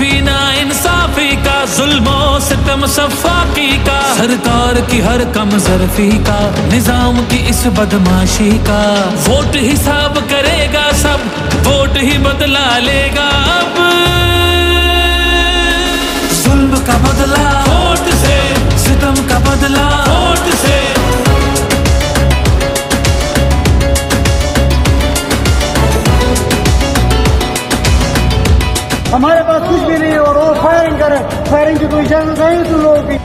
काफी ना इंसाफी का, जुल्मो सितम सफाकी का, सरकार की हर कम ज़र्फी का, निजाम की इस बदमाशी का। वोट हिसाब करेगा सब, वोट ही बदला लेगा अब। जुल्म का बदला वोट से, सितम का बदला वोट से। हमारे पास कुछ भी नहीं है और वो फायरिंग करे, फायरिंग की कोई इजाजत नहीं तुम लोगों की।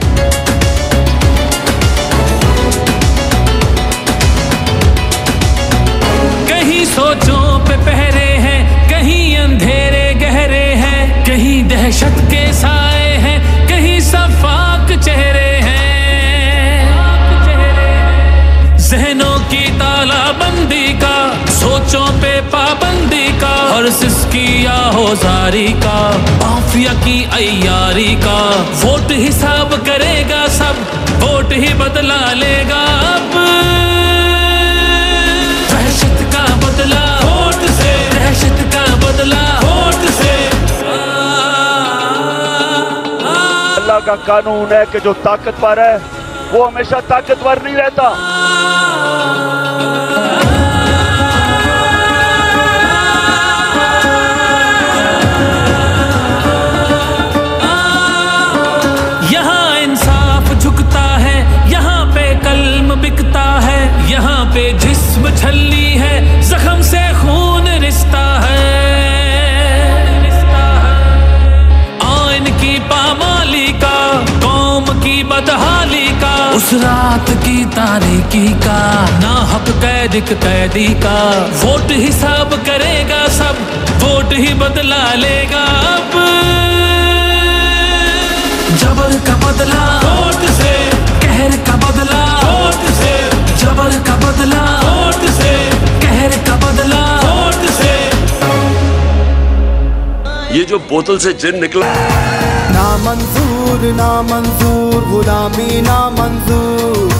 कहीं सोचों पे पहरे हैं, कहीं अंधेरे गहरे हैं, कहीं दहशत के साए हैं, कहीं सफाक चेहरे हैं। जहनों की तालाबंदी का, सोचों पे पाबंदी का, और सिसकी आहोजारी का, माफिया की अय्यारी का। वोट हिसाब करेगा सब, वोट ही बदला लेगा अब। दहशत का बदला वोट से, दहशत का बदला वोट से। अल्लाह का कानून है कि जो ताकतवर है वो हमेशा ताकतवर नहीं रहता। बिकता है यहाँ पे, जिस्म छलनी है, जख्म से खून रिश्ता है। आइन की पामाली का, कौम की बदहाली का, उस रात की तारीकी का, ना हक कैदी का। वोट हिसाब करेगा सब, वोट ही बदला लेगा अब। जबर का बदला वोट से, कहर का बदला वोट से, जबर का बदला वोट से, कहर का बदला वोट से। ये जो बोतल से जिन निकला, ना मंजूर ना मंजूर, गुलामी ना मंजूर,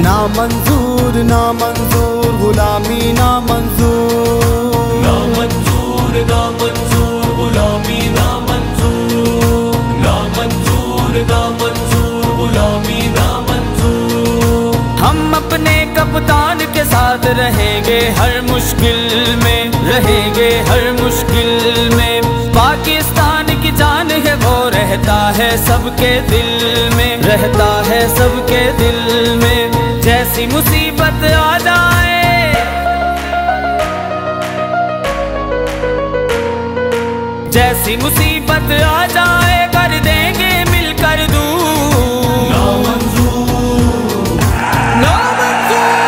ना मंजूर ना मंजूर, गुलामी ना मंजूर, ना मंजूर ना मंजूर, गुलामी ना मंजूर, ना मंजूर ना मंजूर, गुलामी ना मंजूर। हम अपने कप्तान के साथ रहेंगे हर मुश्किल में, रहेंगे हर मुश्किल में। पाकिस्तान की जान है वो रहता है सबके दिल में, रहता है सबके दिल में। जैसी मुसीबत आ जाए, जैसी मुसीबत आ जाए, कर देंगे मिलकर दूर। ना मंजूर ना मंजूर,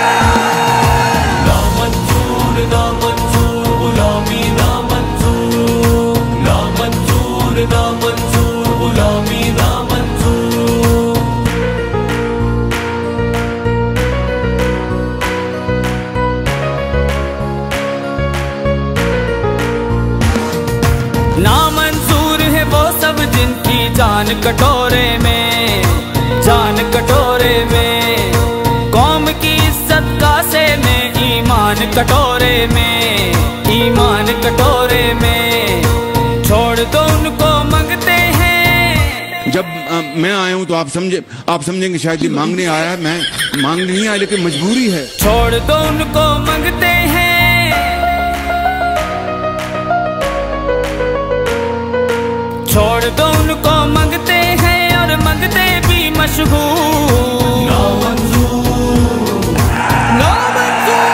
ना मंजूर गुलामी ना मंजूर, ना मंजूर ना मंजूर, गुलामी ना मंजूर। नामंजूर है वो सब जिनकी जान कटोरे में, जान कटोरे में। कौम की इज्जत कासे में, ईमान कटोरे में, ईमान कटोरे में। छोड़ दो उनको मंगते हैं। जब मैं आया हूँ तो आप समझेंगे शायद ये मांगने आया है। मैं मांगने नहीं आया, लेकिन मजबूरी है। छोड़ दो उनको मंगते हैं, छोड़ दो उनको मंगते हैं, और मंगते भी मशहूर। ना मंजूर ना मंजूर,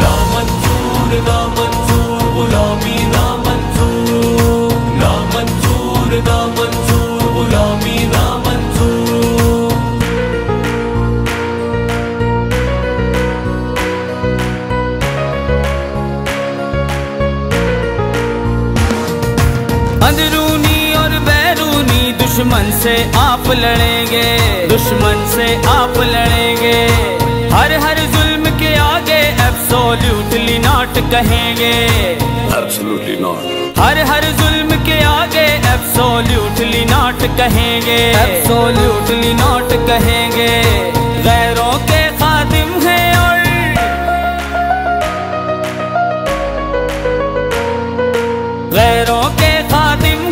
ना मंजूर ना मंजूर, गुलामी ना मंजूर, ना मंजूर ना मंजूर, गुलामी ना मंजूर। अंदरूनी और बैरूनी दुश्मन से आप लड़ेंगे, दुश्मन से आप लड़ेंगे। हर हर जुल्म के आगे एब्सोल्युटली नॉट कहेंगे, एब्सोल्युटली नॉट। हर हर जुल्म के आगे एब्सोल्युटली नॉट कहेंगे, एब्सोल्युटली नॉट कहेंगे। गैरों के खादिम हैं और गैरों के खादिम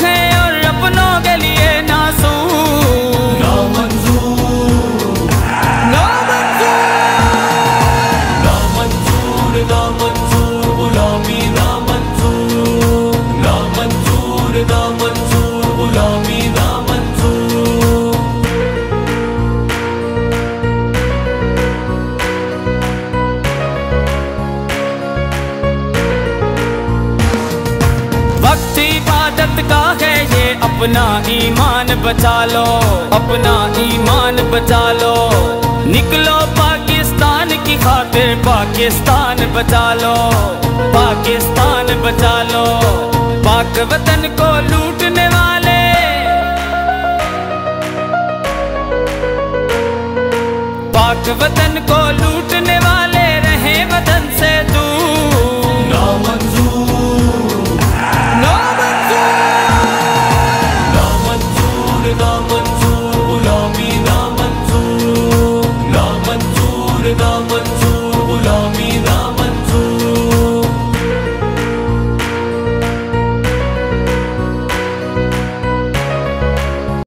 मत का है ये, अपना ईमान बचा लो, अपना ईमान बचा लो। निकलो पाकिस्तान की खातिर, पाकिस्तान बचा लो, पाकिस्तान बचा लो। पाक वतन को लूटने वाले, पाक वतन को लूटने वाले रहे वतन से दूर। नामंजूर, नामंजूर, नामंजूर, नामंजूर, गुलामी नामंजूर, नामंजूर, नामंजूर, गुलामी नामंजूर।